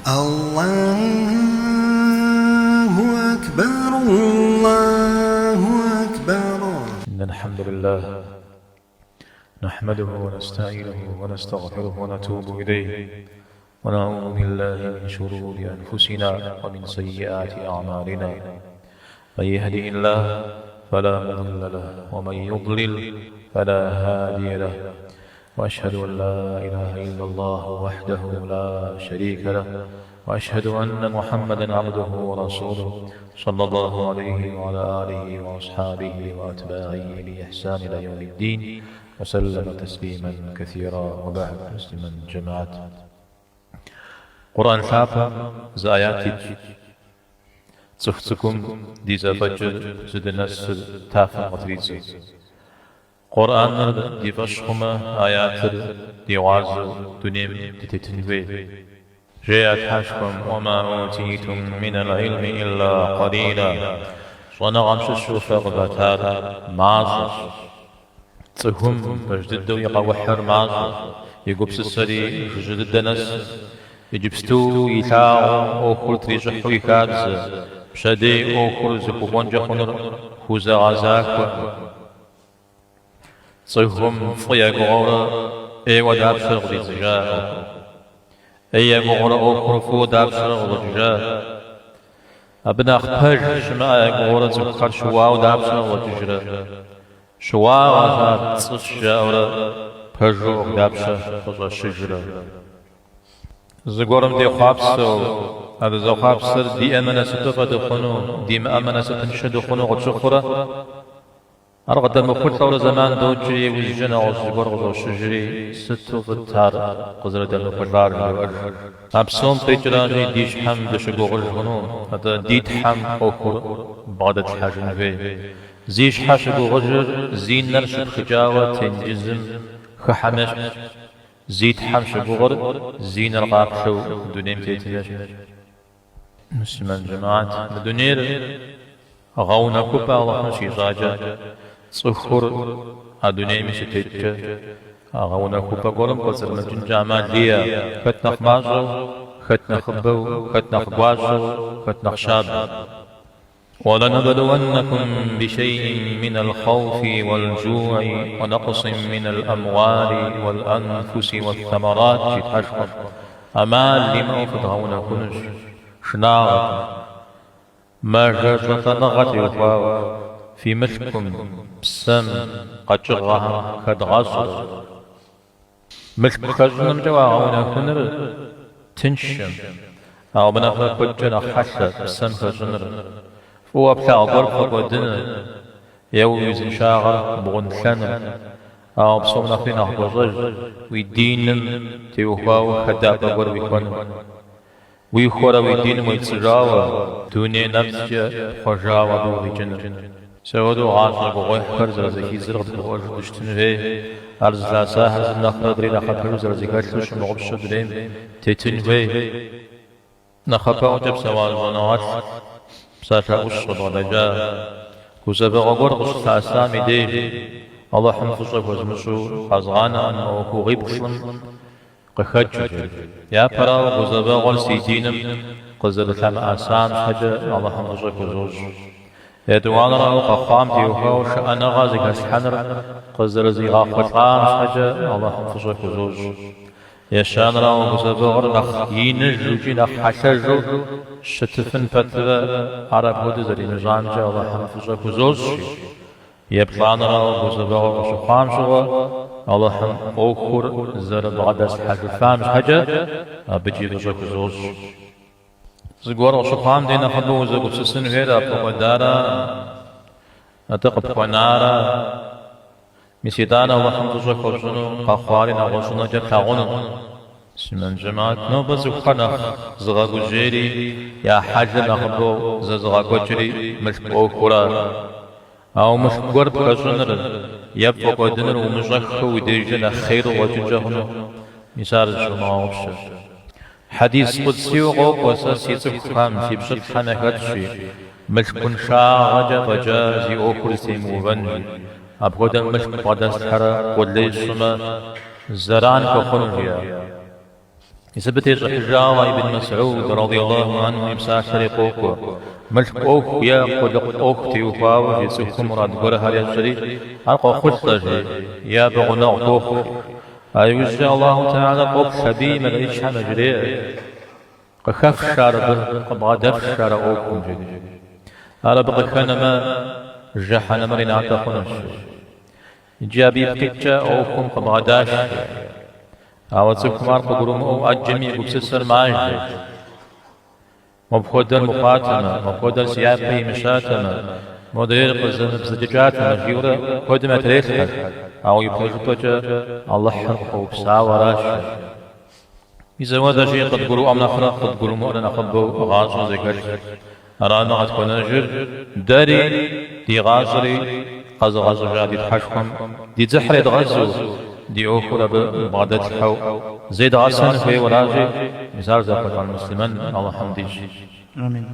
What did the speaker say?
الله أكبر الله أكبر. إن الحمد لله نحمده ونستعينه ونستغفره ونتوب إليه ونعوذ بالله من شرور أنفسنا ومن سيئات أعمالنا. من يهده الله فلا مضل له ومن يضلل فلا هادي له، وأشهد أن لا إله إلا الله وحده لا شريك له، وأشهد أن محمدا عبده ورسوله صلى الله عليه وعلى آله وأصحابه وأتباعه بإحسان إلى يوم الدين، وسلم تسليما كثيرا. وبعد، مسلما جماعة قرآن ثابة زآياتي صفتكم دي زفجر زد الناس تافا مطريزي قرآن دي فشخما آيات دي واز دنيم تتنوي جاءت حشكم وما أوتيتم من العلم إلا قليلا. ونغم ششوفة غبتال معظم تهم بجددو يقوحر معظم يقبس السري جدد نس يجبستو يتاو أوكل تريجحو يكابز بشدي أوكل زكوبون جخنر خوزا غزاك تهم فيا غورا اي وداب شرق دي زجاء اي غورا أوكل فو داب شرق وججاء ابن اخبر شما غورا زكار شواو داب شرق وججاء شواو غزاك تصشا ورا بجو داب شرق وججاء زغورم دي خابسو هذا زو خابسر دي امنا ستفد خنو دي ما امنا ستنشد خنو غتشخرا ارغد المفروض ثور زمان دوجي وجنا وزغور غزو شجري ستو فتار قزر دل المفروض ابسوم تيجراجي ديش حم دشغور خنو هذا ديت حم اوكر بعد الحاجن في زيش حاشغو غجر زين نرشد خجاوة تنجزم خحمش زيت حمش بغر زين الغاب شو دونيم تيتلاش مسلمان جماعة الدنير غونا كوبا الله نشي زاجا صخور الدنيم شتيتش غونا كوبا قولم قصر من جامع ليا ختنخ ماجو ختنخ بو ختنخ بواجو ختنخ شاب. ولنبلونكم بشيء من الخوف والجوع ونقص من الأموال والأنفس والثمرات تشخص أمال لما أفتغون كنش شناغ ما جرت نغت في ملكم بسم قد جغها قد غصر ملك خزنم جواغون كنر تنشم أو بنفر كجنا حشة بسم خزنر هو بتاع ضرب ودنا يوز شاغر بغن ثنا أو بصوم نخلينا بزج ويدين تيوهاو خدا بقر بيكون ويخورا ويدين ويتسراوا دوني نفس خجاوا بوغي جنر سودو عاصر بغوي خرز رزكي زرغ بغوش دشتن في أرز لا ساحر نخرا درينا خبر زرزكي تلوش مغبش دريم تيتن في نخبا وجب سوال زنوات ساشا أشرب رجاء كوزبا غورغش تاسامي دير الله حنفصك وزمشو خزغانا أنه غيب شلم قخجر يا براو كوزبا غور سيدينم قزر ثم آسام حاجة الله حنفصك وزوج يدوان راو قخام ديوهاو شأنا غازي كسحنر قزر زيغا قطعام حاجة الله حنفصك وزوج يشان راو بزبغر نخ ينجو جي نخ حشجو شتفن فترة عرب هود زري نظام جا الله حنفظه كزوز يبطلان راو بزبغر وشخام شغا الله حن اوكر زر بعدس حجفان حجة بجي بزا كزوز زغور وشخام دينا خبو زغو سسن غير بقدارا نتقب قنارا مسيدانا الله حنفظه كزنو قخوارنا وشنا جا تاغنو سمن جماعت نو بزو خنخ زغاقو جيري يا حاج نخبو زغاقو جيري مشبو كورا او مشبور بكسونر يبقو دنر ومشخو وديجن خير وجنجهنو مثال جماعة حديث قدسي وغوق وساسي تفخام تبشت حنكت شي مشبون شاغجا فجازي اوكل سيموبن أبغدا مشك قدس حرا قدلي سما زران كخنجيا يثبت الحجاوة ابن مسعود رضي الله عنه يمساك شريقوك ملك أوك يا قدق أوك تيوفاو يسوكم راد قرها يا شريك ألقى خطة يا بغناء أوك أيوز الله تعالى قوك شبيه ملئيش مجريه قخف شارب قبغى دف شار أوكم جدي ألا بقى كان ما جحنا مرنا تخنش جابي بكتشا أوكم قبغى داش أواتسوكم أرقى قرمو أجمي بكسسر معاش مبخودر مقاتمة مبخودر سيابي مشاتمة مدير قزن بزجاجاتمة جيورة قدمة ريخة أو يبخوجبجا الله حرقه بساوراش إذا وذا شيء قد قلوا أمنا خلق قد قلوا مؤلنا قبوا غاصوا ذكر أرانا قد كناجر داري دي غاصري غاصر جادي تحشكم دي زحري غزو دي أخرى بغداد الحو زيد غاسان في وراجي مثال زاقت على المسلمين الله حمديش آمين.